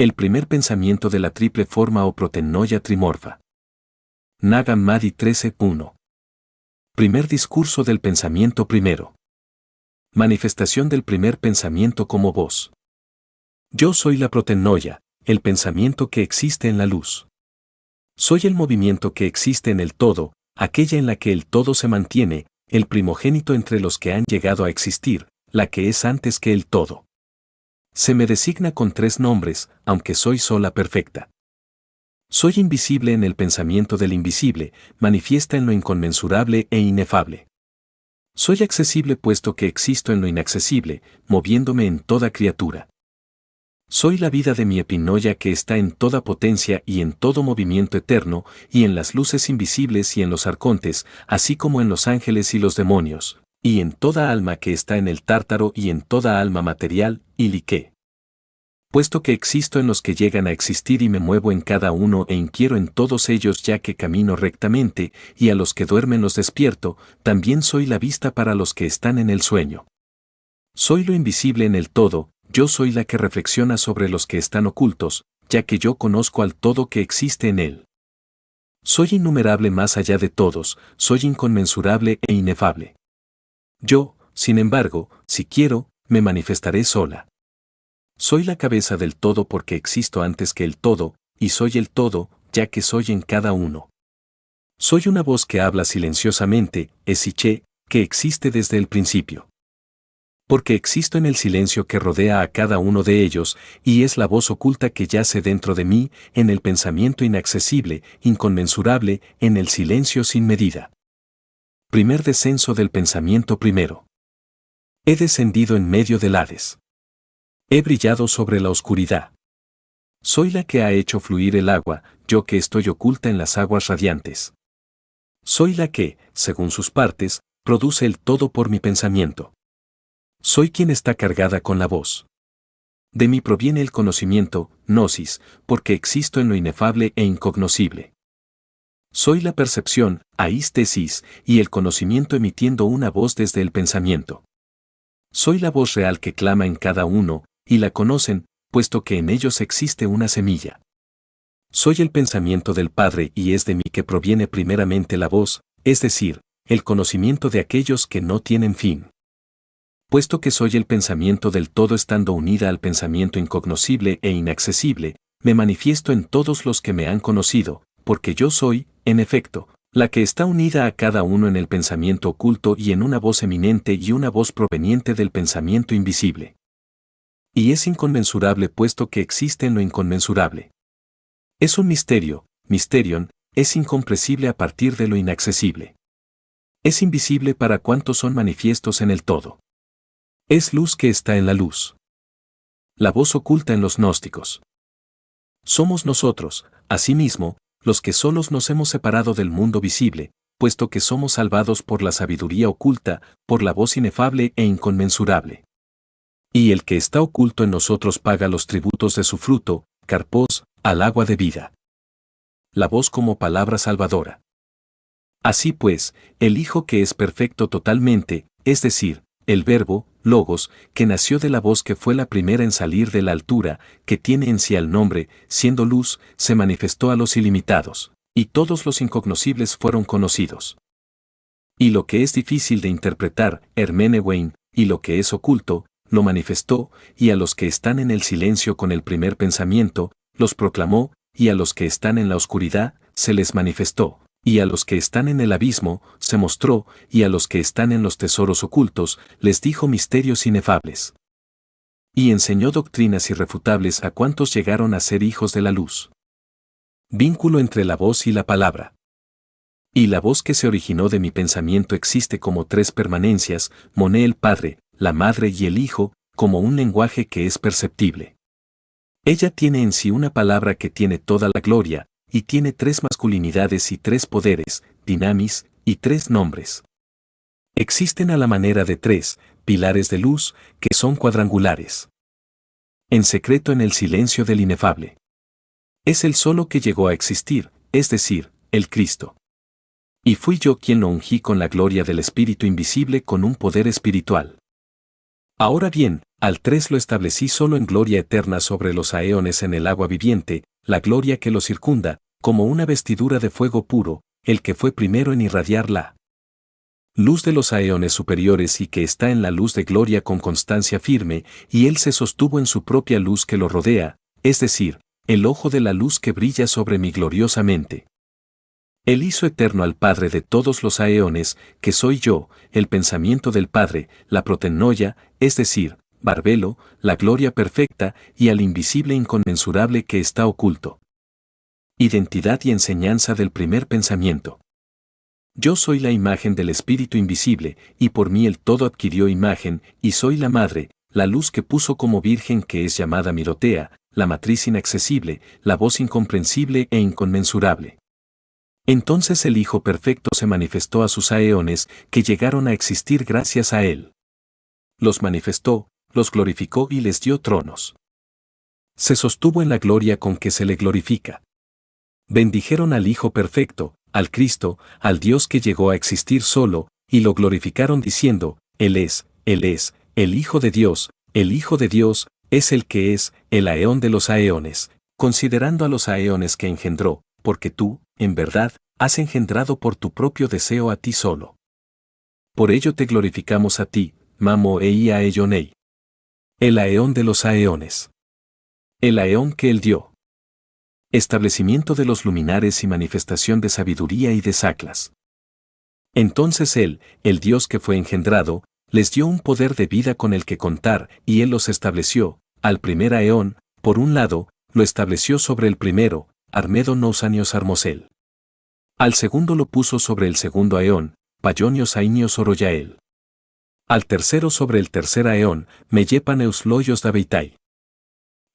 El primer pensamiento de la triple forma o protenoia trimorfa. Nag Hammadi 13.1. Primer discurso del pensamiento primero. Manifestación del primer pensamiento como voz. Yo soy la protenoia, el pensamiento que existe en la luz. Soy el movimiento que existe en el todo, aquella en la que el todo se mantiene, el primogénito entre los que han llegado a existir, la que es antes que el todo. Se me designa con 3 nombres, aunque soy sola perfecta. Soy invisible en el pensamiento del invisible, manifiesta en lo inconmensurable e inefable. Soy accesible puesto que existo en lo inaccesible, moviéndome en toda criatura. Soy la vida de mi epinoia que está en toda potencia y en todo movimiento eterno, y en las luces invisibles y en los arcontes, así como en los ángeles y los demonios, y en toda alma que está en el tártaro y en toda alma material, y liqué. Puesto que existo en los que llegan a existir y me muevo en cada uno e inquiero en todos ellos ya que camino rectamente, y a los que duermen los despierto, también soy la vista para los que están en el sueño. Soy lo invisible en el todo, yo soy la que reflexiona sobre los que están ocultos, ya que yo conozco al todo que existe en él. Soy innumerable más allá de todos, soy inconmensurable e inefable. Yo, sin embargo, si quiero, me manifestaré sola. Soy la cabeza del todo porque existo antes que el todo, y soy el todo, ya que soy en cada uno. Soy una voz que habla silenciosamente, esiché, que existe desde el principio. Porque existo en el silencio que rodea a cada uno de ellos, y es la voz oculta que yace dentro de mí, en el pensamiento inaccesible, inconmensurable, en el silencio sin medida. Primer descenso del pensamiento primero. He descendido en medio del Hades. He brillado sobre la oscuridad. Soy la que ha hecho fluir el agua, yo que estoy oculta en las aguas radiantes. Soy la que, según sus partes, produce el todo por mi pensamiento. Soy quien está cargada con la voz. De mí proviene el conocimiento, gnosis, porque existo en lo inefable e incognoscible. Soy la percepción, aistesis, y el conocimiento emitiendo una voz desde el pensamiento. Soy la voz real que clama en cada uno, y la conocen, puesto que en ellos existe una semilla. Soy el pensamiento del Padre y es de mí que proviene primeramente la voz, es decir, el conocimiento de aquellos que no tienen fin. Puesto que soy el pensamiento del todo estando unida al pensamiento incognoscible e inaccesible, me manifiesto en todos los que me han conocido, porque yo soy, en efecto, la que está unida a cada uno en el pensamiento oculto y en una voz eminente y una voz proveniente del pensamiento invisible. Y es inconmensurable puesto que existe en lo inconmensurable. Es un misterio, mysterion, es incomprensible a partir de lo inaccesible. Es invisible para cuantos son manifiestos en el todo. Es luz que está en la luz. La voz oculta en los gnósticos. Somos nosotros, asimismo, los que solos nos hemos separado del mundo visible, puesto que somos salvados por la sabiduría oculta, por la voz inefable e inconmensurable. Y el que está oculto en nosotros paga los tributos de su fruto, carpos, al agua de vida. La voz como palabra salvadora. Así pues, el Hijo que es perfecto totalmente, es decir, el Verbo, Logos, que nació de la voz que fue la primera en salir de la altura, que tiene en sí el nombre, siendo luz, se manifestó a los ilimitados, y todos los incognoscibles fueron conocidos. Y lo que es difícil de interpretar, Hermenewein, y lo que es oculto, lo manifestó, y a los que están en el silencio con el primer pensamiento, los proclamó, y a los que están en la oscuridad, se les manifestó, y a los que están en el abismo, se mostró, y a los que están en los tesoros ocultos, les dijo misterios inefables. Y enseñó doctrinas irrefutables a cuantos llegaron a ser hijos de la luz. Vínculo entre la voz y la palabra. Y la voz que se originó de mi pensamiento existe como 3 permanencias, Moné el Padre, la Madre y el Hijo, como un lenguaje que es perceptible. Ella tiene en sí una palabra que tiene toda la gloria, y tiene 3 masculinidades y 3 poderes, dinamis, y 3 nombres. Existen a la manera de 3 pilares de luz, que son cuadrangulares. En secreto en el silencio del inefable. Es el solo que llegó a existir, es decir, el Cristo. Y fui yo quien lo ungí con la gloria del Espíritu invisible con un poder espiritual. Ahora bien, al 3 lo establecí solo en gloria eterna sobre los aeones en el agua viviente, la gloria que lo circunda, como una vestidura de fuego puro, el que fue primero en irradiar la luz de los aeones superiores y que está en la luz de gloria con constancia firme, y él se sostuvo en su propia luz que lo rodea, es decir, el ojo de la luz que brilla sobre mí gloriosamente. Él hizo eterno al Padre de todos los aeones, que soy yo, el pensamiento del Padre, la protennoia, es decir, Barbelo, la gloria perfecta, y al invisible inconmensurable que está oculto. Identidad y enseñanza del primer pensamiento. Yo soy la imagen del Espíritu invisible, y por mí el todo adquirió imagen, y soy la madre, la luz que puso como virgen que es llamada Mirotea, la matriz inaccesible, la voz incomprensible e inconmensurable. Entonces el Hijo Perfecto se manifestó a sus aeones, que llegaron a existir gracias a él. Los manifestó, los glorificó y les dio tronos. Se sostuvo en la gloria con que se le glorifica. Bendijeron al Hijo Perfecto, al Cristo, al Dios que llegó a existir solo, y lo glorificaron diciendo, Él es, el Hijo de Dios, el Hijo de Dios, es el que es, el aeón de los aeones, considerando a los aeones que engendró, porque tú, en verdad, has engendrado por tu propio deseo a ti solo. Por ello te glorificamos a ti, Mamo Ei Aeonei. El aeón de los aeones. El aeón que él dio. Establecimiento de los luminares y manifestación de sabiduría y de saclas. Entonces él, el Dios que fue engendrado, les dio un poder de vida con el que contar, y él los estableció, al primer aeón, por un lado, lo estableció sobre el primero, Armedo Nousanios Armosel. Al segundo lo puso sobre el segundo aeón, Paionios Ainios Oroyael. Al tercero sobre el tercer aeón, Mellepaneus Loyos Daveitai.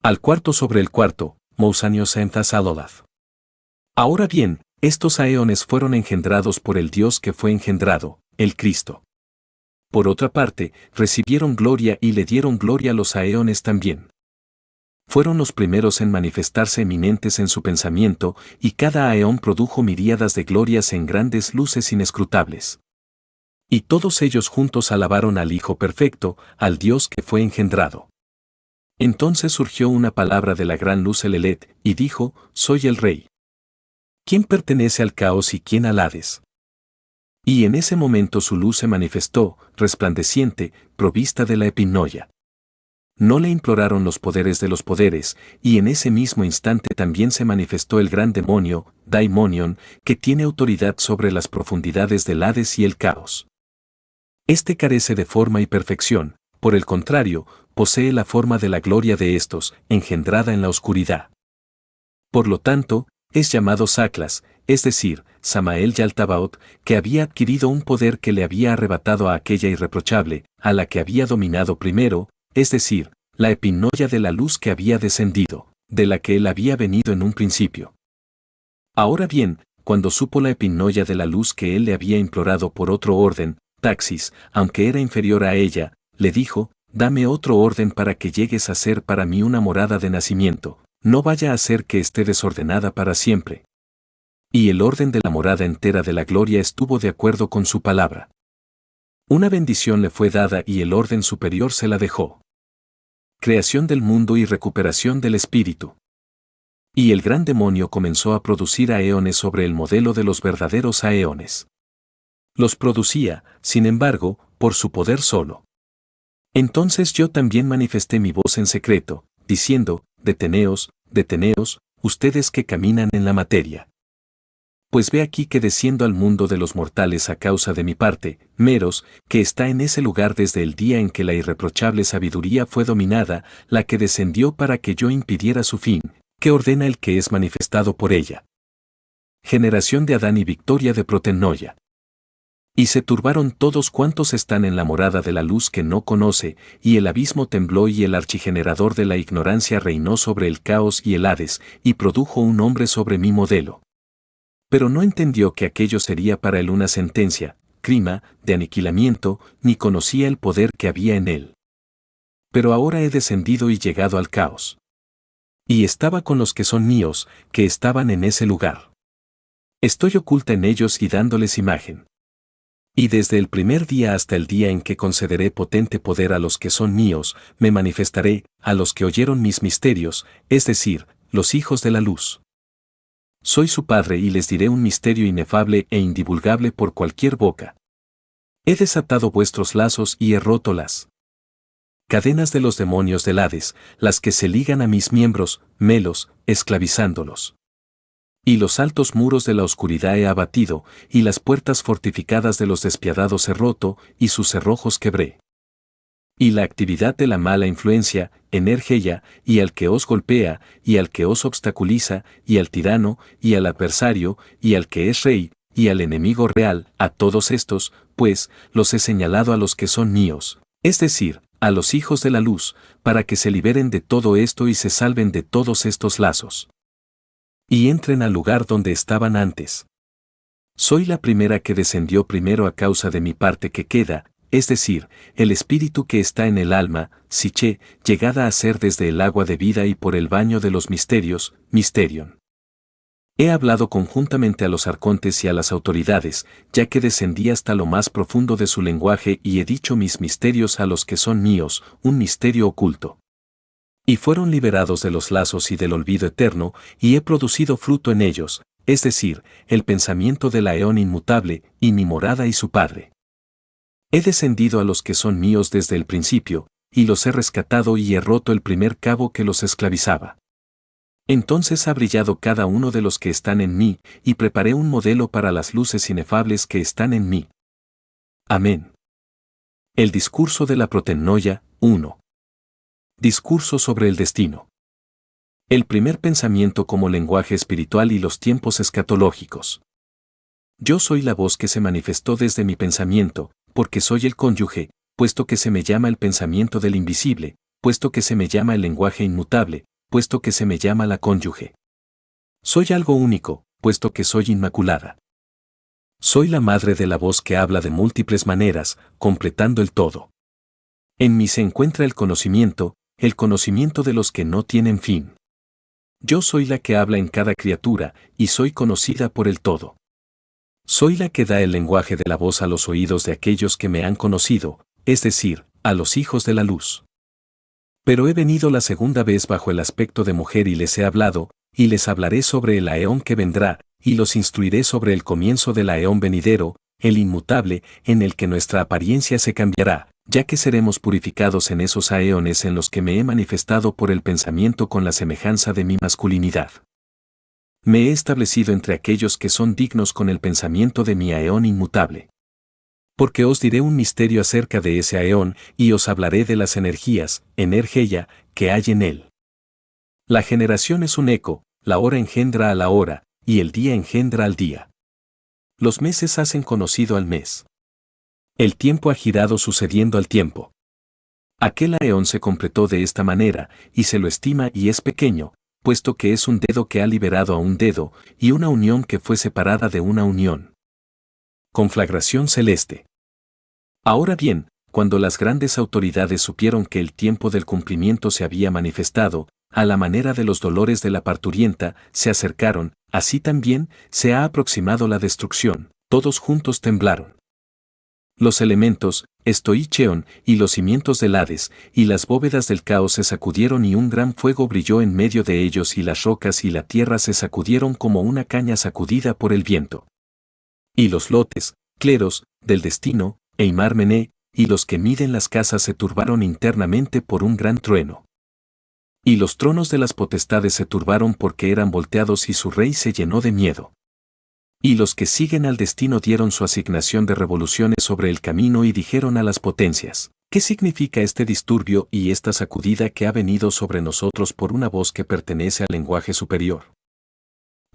Al cuarto sobre el cuarto, Mousanios Entasalolaz. Ahora bien, estos aeones fueron engendrados por el Dios que fue engendrado, el Cristo. Por otra parte, recibieron gloria y le dieron gloria a los aeones también. Fueron los primeros en manifestarse eminentes en su pensamiento, y cada aeón produjo miríadas de glorias en grandes luces inescrutables. Y todos ellos juntos alabaron al Hijo Perfecto, al Dios que fue engendrado. Entonces surgió una palabra de la gran luz Elelet, y dijo, soy el Rey. ¿Quién pertenece al caos y quién al Hades? Y en ese momento su luz se manifestó, resplandeciente, provista de la epinoia. No le imploraron los poderes de los poderes, y en ese mismo instante también se manifestó el gran demonio, Daimonion, que tiene autoridad sobre las profundidades del Hades y el caos. Este carece de forma y perfección, por el contrario, posee la forma de la gloria de estos, engendrada en la oscuridad. Por lo tanto, es llamado Saclas, es decir, Samael Yaltabaot, que había adquirido un poder que le había arrebatado a aquella irreprochable, a la que había dominado primero, es decir, la epinoia de la luz que había descendido, de la que él había venido en un principio. Ahora bien, cuando supo la epinoia de la luz que él le había implorado por otro orden, Taxis, aunque era inferior a ella, le dijo, dame otro orden para que llegues a ser para mí una morada de nacimiento, no vaya a ser que esté desordenada para siempre. Y el orden de la morada entera de la gloria estuvo de acuerdo con su palabra. Una bendición le fue dada y el orden superior se la dejó. Creación del mundo y recuperación del espíritu. Y el gran demonio comenzó a producir aeones sobre el modelo de los verdaderos aeones. Los producía, sin embargo, por su poder solo. Entonces yo también manifesté mi voz en secreto, diciendo, deteneos, ustedes que caminan en la materia. Pues ve aquí que desciendo al mundo de los mortales a causa de mi parte, Meros, que está en ese lugar desde el día en que la irreprochable sabiduría fue dominada, la que descendió para que yo impidiera su fin, que ordena el que es manifestado por ella. Generación de Adán y victoria de Protennoia. Y se turbaron todos cuantos están en la morada de la luz que no conoce, y el abismo tembló y el archigenerador de la ignorancia reinó sobre el caos y el Hades, y produjo un hombre sobre mi modelo. Pero no entendió que aquello sería para él una sentencia, crima, de aniquilamiento, ni conocía el poder que había en él. Pero ahora he descendido y llegado al caos. Y estaba con los que son míos, que estaban en ese lugar. Estoy oculta en ellos y dándoles imagen. Y desde el primer día hasta el día en que concederé potente poder a los que son míos, me manifestaré a los que oyeron mis misterios, es decir, los hijos de la luz. Soy su padre y les diré un misterio inefable e indivulgable por cualquier boca. He desatado vuestros lazos y he roto las cadenas de los demonios del Hades, las que se ligan a mis miembros, melos, esclavizándolos. Y los altos muros de la oscuridad he abatido, y las puertas fortificadas de los despiadados he roto, y sus cerrojos quebré. Y la actividad de la mala influencia, energía, y al que os golpea, y al que os obstaculiza, y al tirano, y al adversario, y al que es rey, y al enemigo real, a todos estos, pues, los he señalado a los que son míos, es decir, a los hijos de la luz, para que se liberen de todo esto y se salven de todos estos lazos. Y entren al lugar donde estaban antes. Soy la primera que descendió primero a causa de mi parte que queda, es decir, el espíritu que está en el alma, Psiche, llegada a ser desde el agua de vida y por el baño de los misterios, Mysterion. He hablado conjuntamente a los arcontes y a las autoridades, ya que descendí hasta lo más profundo de su lenguaje y he dicho mis misterios a los que son míos, un misterio oculto. Y fueron liberados de los lazos y del olvido eterno, y he producido fruto en ellos, es decir, el pensamiento de la eón inmutable, y mi morada y su Padre. He descendido a los que son míos desde el principio, y los he rescatado y he roto el primer cabo que los esclavizaba. Entonces ha brillado cada uno de los que están en mí, y preparé un modelo para las luces inefables que están en mí. Amén. El discurso de la protennoia, 1. Discurso sobre el destino. El primer pensamiento como lenguaje espiritual y los tiempos escatológicos. Yo soy la voz que se manifestó desde mi pensamiento, porque soy el cónyuge, puesto que se me llama el pensamiento del invisible, puesto que se me llama el lenguaje inmutable, puesto que se me llama la cónyuge. Soy algo único, puesto que soy inmaculada. Soy la madre de la voz que habla de múltiples maneras, completando el todo. En mí se encuentra el conocimiento de los que no tienen fin. Yo soy la que habla en cada criatura, y soy conocida por el todo. Soy la que da el lenguaje de la voz a los oídos de aquellos que me han conocido, es decir, a los hijos de la luz. Pero he venido la segunda vez bajo el aspecto de mujer y les he hablado, y les hablaré sobre el aeón que vendrá, y los instruiré sobre el comienzo del aeón venidero, el inmutable, en el que nuestra apariencia se cambiará, ya que seremos purificados en esos aeones en los que me he manifestado por el pensamiento con la semejanza de mi masculinidad. Me he establecido entre aquellos que son dignos con el pensamiento de mi aeón inmutable. Porque os diré un misterio acerca de ese aeón, y os hablaré de las energía, que hay en él. La generación es un eco, la hora engendra a la hora, y el día engendra al día. Los meses hacen conocido al mes. El tiempo ha girado sucediendo al tiempo. Aquel aeón se completó de esta manera, y se lo estima y es pequeño, puesto que es un dedo que ha liberado a un dedo, y una unión que fue separada de una unión. Conflagración celeste. Ahora bien, cuando las grandes autoridades supieron que el tiempo del cumplimiento se había manifestado, a la manera de los dolores de la parturienta, se acercaron, así también se ha aproximado la destrucción, todos juntos temblaron. Los elementos, Estoicheon, y los cimientos del Hades, y las bóvedas del caos se sacudieron y un gran fuego brilló en medio de ellos y las rocas y la tierra se sacudieron como una caña sacudida por el viento. Y los lotes, cleros, del destino, Eimar Mené, y los que miden las casas se turbaron internamente por un gran trueno. Y los tronos de las potestades se turbaron porque eran volteados y su rey se llenó de miedo. Y los que siguen al destino dieron su asignación de revoluciones sobre el camino y dijeron a las potencias, ¿qué significa este disturbio y esta sacudida que ha venido sobre nosotros por una voz que pertenece al lenguaje superior?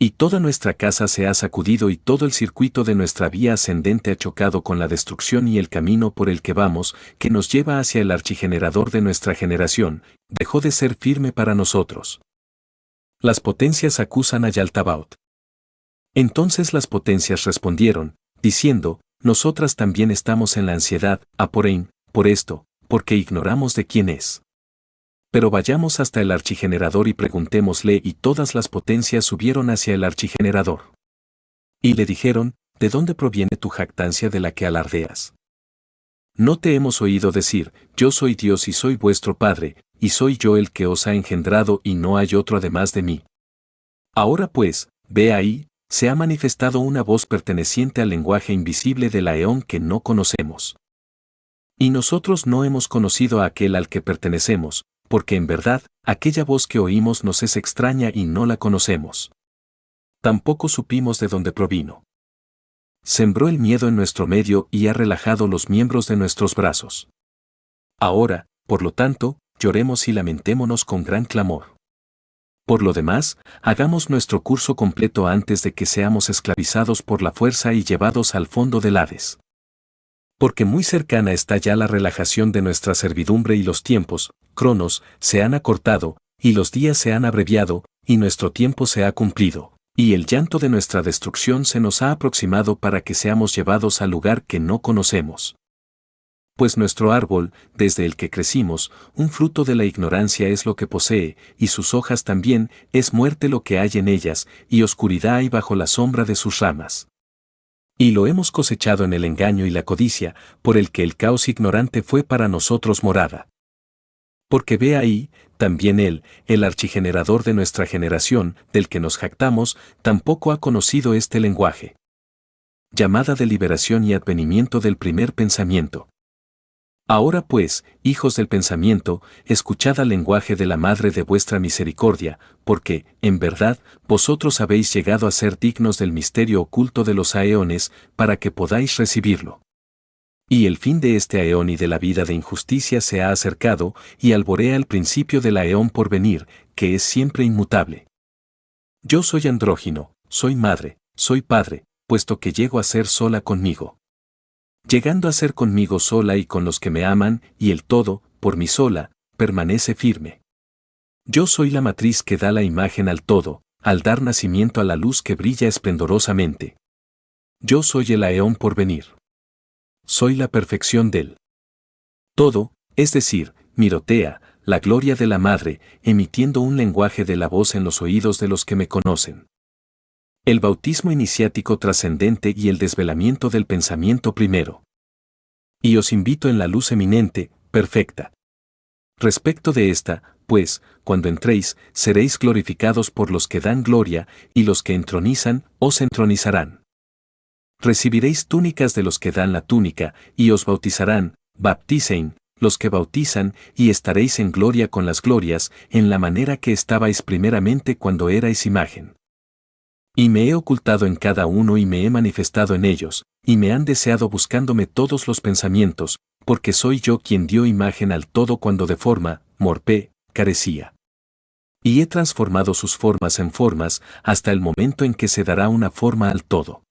Y toda nuestra casa se ha sacudido y todo el circuito de nuestra vía ascendente ha chocado con la destrucción y el camino por el que vamos, que nos lleva hacia el archigenerador de nuestra generación, dejó de ser firme para nosotros. Las potencias acusan a Yaltabaoth. Entonces las potencias respondieron, diciendo, nosotras también estamos en la ansiedad, Aporein, por esto, porque ignoramos de quién es. Pero vayamos hasta el archigenerador y preguntémosle y todas las potencias subieron hacia el archigenerador. Y le dijeron, ¿de dónde proviene tu jactancia de la que alardeas? ¿No te hemos oído decir, yo soy Dios y soy vuestro Padre, y soy yo el que os ha engendrado y no hay otro además de mí? Ahora pues, ve ahí, se ha manifestado una voz perteneciente al lenguaje invisible de la eón que no conocemos. Y nosotros no hemos conocido a aquel al que pertenecemos, porque en verdad, aquella voz que oímos nos es extraña y no la conocemos. Tampoco supimos de dónde provino. Sembró el miedo en nuestro medio y ha relajado los miembros de nuestros brazos. Ahora, por lo tanto, lloremos y lamentémonos con gran clamor. Por lo demás, hagamos nuestro curso completo antes de que seamos esclavizados por la fuerza y llevados al fondo del Hades. Porque muy cercana está ya la relajación de nuestra servidumbre y los tiempos, cronos, se han acortado, y los días se han abreviado, y nuestro tiempo se ha cumplido, y el llanto de nuestra destrucción se nos ha aproximado para que seamos llevados al lugar que no conocemos. Pues nuestro árbol, desde el que crecimos, un fruto de la ignorancia es lo que posee, y sus hojas también, es muerte lo que hay en ellas, y oscuridad hay bajo la sombra de sus ramas. Y lo hemos cosechado en el engaño y la codicia, por el que el caos ignorante fue para nosotros morada. Porque ve ahí, también él, el archigenerador de nuestra generación, del que nos jactamos, tampoco ha conocido este lenguaje. Llamada de liberación y advenimiento del primer pensamiento. Ahora pues, hijos del pensamiento, escuchad al lenguaje de la Madre de vuestra misericordia, porque, en verdad, vosotros habéis llegado a ser dignos del misterio oculto de los aeones, para que podáis recibirlo. Y el fin de este aeón y de la vida de injusticia se ha acercado, y alborea el principio del aeón por venir, que es siempre inmutable. Yo soy andrógino, soy madre, soy padre, puesto que llego a ser sola conmigo. Llegando a ser conmigo sola y con los que me aman, y el todo, por mí sola, permanece firme. Yo soy la matriz que da la imagen al todo, al dar nacimiento a la luz que brilla esplendorosamente. Yo soy el aeón por venir. Soy la perfección del todo, es decir, Mirotea, la gloria de la Madre, emitiendo un lenguaje de la voz en los oídos de los que me conocen. El bautismo iniciático trascendente y el desvelamiento del pensamiento primero. Y os invito en la luz eminente, perfecta. Respecto de esta, pues, cuando entréis, seréis glorificados por los que dan gloria, y los que entronizan, os entronizarán. Recibiréis túnicas de los que dan la túnica, y os bautizarán, bapticein, los que bautizan, y estaréis en gloria con las glorias, en la manera que estabais primeramente cuando erais imagen. Y me he ocultado en cada uno y me he manifestado en ellos, y me han deseado buscándome todos los pensamientos, porque soy yo quien dio imagen al todo cuando de forma, morpé, carecía. Y he transformado sus formas en formas, hasta el momento en que se dará una forma al todo.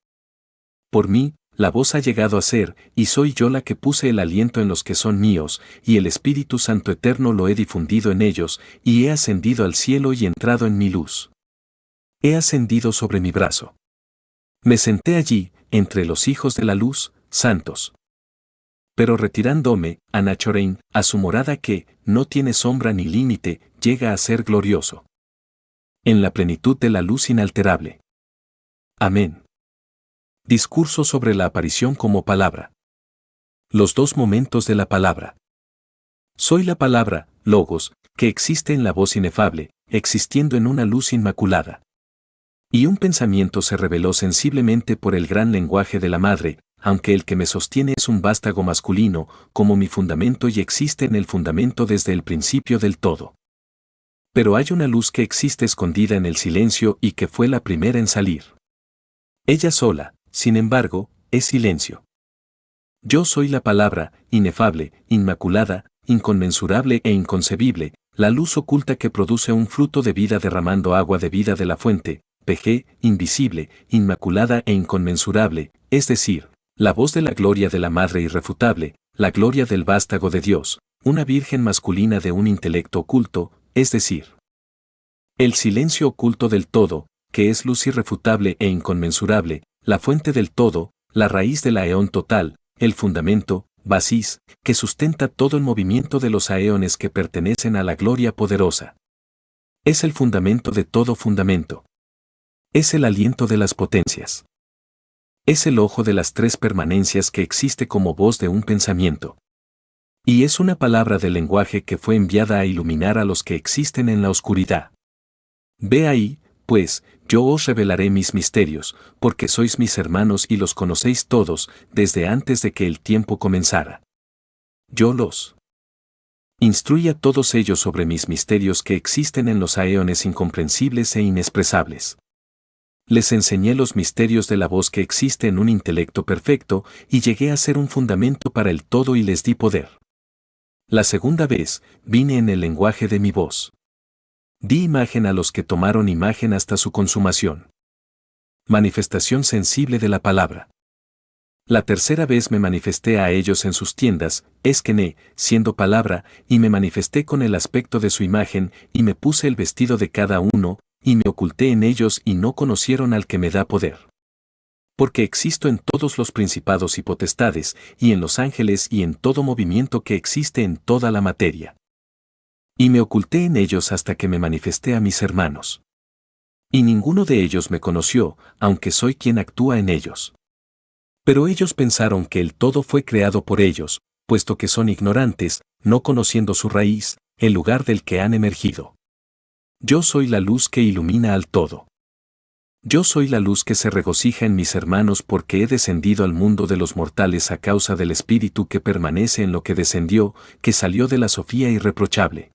Por mí, la voz ha llegado a ser, y soy yo la que puse el aliento en los que son míos, y el Espíritu Santo Eterno lo he difundido en ellos, y he ascendido al cielo y entrado en mi luz. He ascendido sobre mi brazo. Me senté allí, entre los hijos de la luz, santos. Pero retirándome, Anachorein, a su morada que, no tiene sombra ni límite, llega a ser glorioso. En la plenitud de la luz inalterable. Amén. Discurso sobre la aparición como palabra. Los dos momentos de la palabra. Soy la palabra, logos, que existe en la voz inefable, existiendo en una luz inmaculada. Y un pensamiento se reveló sensiblemente por el gran lenguaje de la Madre, aunque el que me sostiene es un vástago masculino, como mi fundamento y existe en el fundamento desde el principio del todo. Pero hay una luz que existe escondida en el silencio y que fue la primera en salir. Ella sola, sin embargo, es silencio. Yo soy la palabra, inefable, inmaculada, inconmensurable e inconcebible, la luz oculta que produce un fruto de vida derramando agua de vida de la fuente, PG, invisible, inmaculada e inconmensurable, es decir, la voz de la gloria de la Madre irrefutable, la gloria del vástago de Dios, una virgen masculina de un intelecto oculto, es decir, el silencio oculto del todo, que es luz irrefutable e inconmensurable, la fuente del todo, la raíz del aeón total, el fundamento, basis, que sustenta todo el movimiento de los aeones que pertenecen a la gloria poderosa. Es el fundamento de todo fundamento. Es el aliento de las potencias. Es el ojo de las tres permanencias que existe como voz de un pensamiento. Y es una palabra del lenguaje que fue enviada a iluminar a los que existen en la oscuridad. Ve ahí, pues, yo os revelaré mis misterios, porque sois mis hermanos y los conocéis todos, desde antes de que el tiempo comenzara. Yo los instruí a todos ellos sobre mis misterios que existen en los aeones incomprensibles e inexpresables. Les enseñé los misterios de la voz que existe en un intelecto perfecto, y llegué a ser un fundamento para el todo y les di poder. La segunda vez, vine en el lenguaje de mi voz. Di imagen a los que tomaron imagen hasta su consumación. Manifestación sensible de la palabra. La tercera vez me manifesté a ellos en sus tiendas, Esquené, siendo palabra, y me manifesté con el aspecto de su imagen, y me puse el vestido de cada uno, y me oculté en ellos y no conocieron al que me da poder. Porque existo en todos los principados y potestades, y en los ángeles y en todo movimiento que existe en toda la materia. Y me oculté en ellos hasta que me manifesté a mis hermanos. Y ninguno de ellos me conoció, aunque soy quien actúa en ellos. Pero ellos pensaron que el todo fue creado por ellos, puesto que son ignorantes, no conociendo su raíz, el lugar del que han emergido. Yo soy la luz que ilumina al todo. Yo soy la luz que se regocija en mis hermanos porque he descendido al mundo de los mortales a causa del Espíritu que permanece en lo que descendió, que salió de la Sofía irreprochable.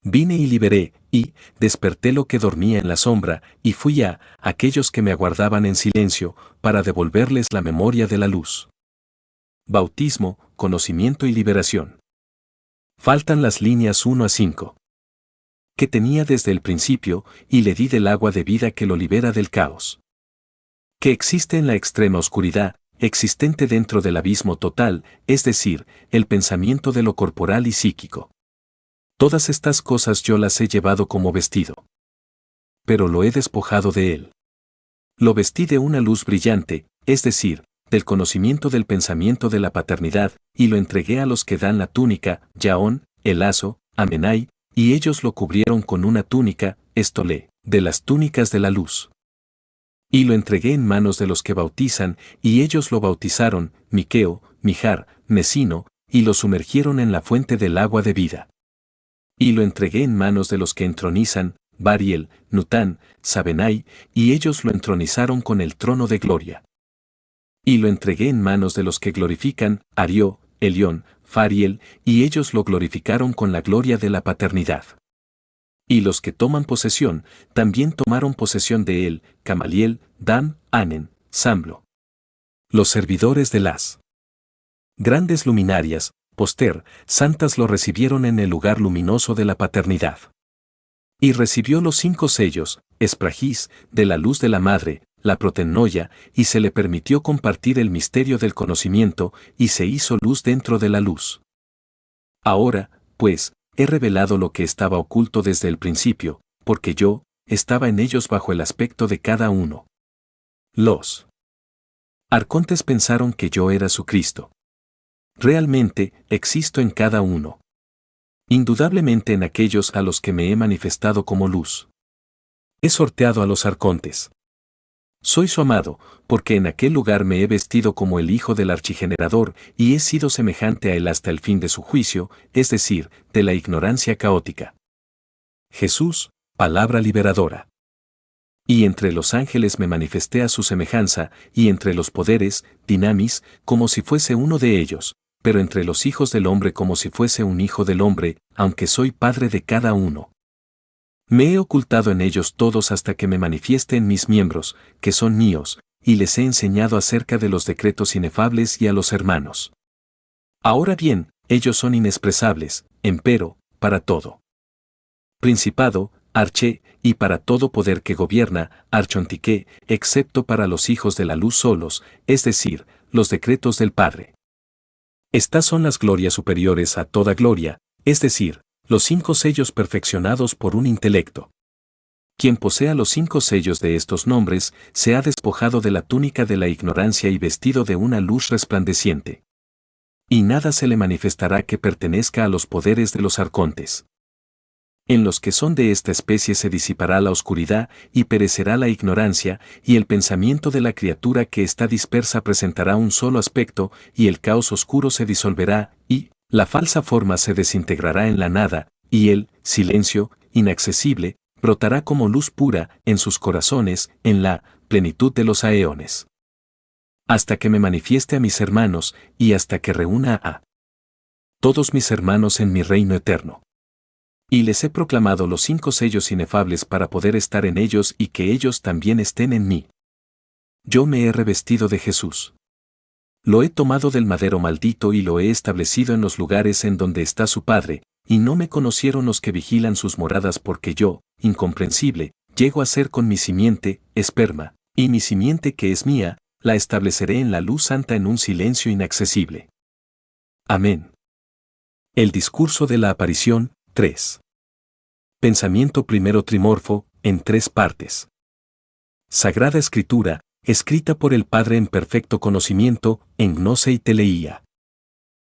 Vine y liberé, y desperté lo que dormía en la sombra, y fui a aquellos que me aguardaban en silencio, para devolverles la memoria de la luz. Bautismo, conocimiento y liberación. Faltan las líneas 1 a 5. Que tenía desde el principio, y le di del agua de vida que lo libera del caos. Que existe en la extrema oscuridad, existente dentro del abismo total, es decir, el pensamiento de lo corporal y psíquico. Todas estas cosas yo las he llevado como vestido. Pero lo he despojado de él. Lo vestí de una luz brillante, es decir, del conocimiento del pensamiento de la paternidad, y lo entregué a los que dan la túnica, Yaón, el lazo, Amenai, y ellos lo cubrieron con una túnica, Estolé, de las túnicas de la luz. Y lo entregué en manos de los que bautizan, y ellos lo bautizaron, Miqueo, Mijar, Mesino, y lo sumergieron en la fuente del agua de vida. Y lo entregué en manos de los que entronizan, Bariel, Nután, Sabenai, y ellos lo entronizaron con el trono de gloria. Y lo entregué en manos de los que glorifican, Arió, Elión, Fariel, y ellos lo glorificaron con la gloria de la paternidad. Y los que toman posesión, también tomaron posesión de él, Camaliel, Dan, Anen, Samblo. Los servidores de las grandes luminarias, Poster, santas lo recibieron en el lugar luminoso de la paternidad. Y recibió los 5 sellos, Espragís, de la luz de la madre, la protennoia, y se le permitió compartir el misterio del conocimiento, y se hizo luz dentro de la luz. Ahora, pues, he revelado lo que estaba oculto desde el principio, porque yo, estaba en ellos bajo el aspecto de cada uno. Los arcontes pensaron que yo era su Cristo. Realmente, existo en cada uno. Indudablemente en aquellos a los que me he manifestado como luz. He sorteado a los arcontes. Soy su amado, porque en aquel lugar me he vestido como el hijo del archigenerador, y he sido semejante a él hasta el fin de su juicio, es decir, de la ignorancia caótica. Jesús, palabra liberadora. Y entre los ángeles me manifesté a su semejanza, y entre los poderes, dinamis, como si fuese uno de ellos, pero entre los hijos del hombre como si fuese un hijo del hombre, aunque soy padre de cada uno. Me he ocultado en ellos todos hasta que me manifieste en mis miembros, que son míos, y les he enseñado acerca de los decretos inefables y a los hermanos. Ahora bien, ellos son inexpresables, empero, para todo principado, arché, y para todo poder que gobierna, archontiqué, excepto para los hijos de la luz solos, es decir, los decretos del Padre. Estas son las glorias superiores a toda gloria, es decir, los 5 sellos perfeccionados por un intelecto. Quien posea los 5 sellos de estos nombres, se ha despojado de la túnica de la ignorancia y vestido de una luz resplandeciente. Y nada se le manifestará que pertenezca a los poderes de los arcontes. En los que son de esta especie se disipará la oscuridad y perecerá la ignorancia, y el pensamiento de la criatura que está dispersa presentará un solo aspecto, y el caos oscuro se disolverá, y la falsa forma se desintegrará en la nada, y el silencio, inaccesible, brotará como luz pura en sus corazones, en la plenitud de los aeones. Hasta que me manifieste a mis hermanos, y hasta que reúna a todos mis hermanos en mi reino eterno. Y les he proclamado los 5 sellos inefables para poder estar en ellos y que ellos también estén en mí. Yo me he revestido de Jesús. Lo he tomado del madero maldito y lo he establecido en los lugares en donde está su Padre, y no me conocieron los que vigilan sus moradas porque yo, incomprensible, llego a ser con mi simiente, esperma, y mi simiente que es mía, la estableceré en la luz santa en un silencio inaccesible. Amén. El discurso de la aparición, 3. Pensamiento primero trimorfo, en 3 partes. Sagrada Escritura, escrita por el Padre en perfecto conocimiento, en Gnose y Teleía.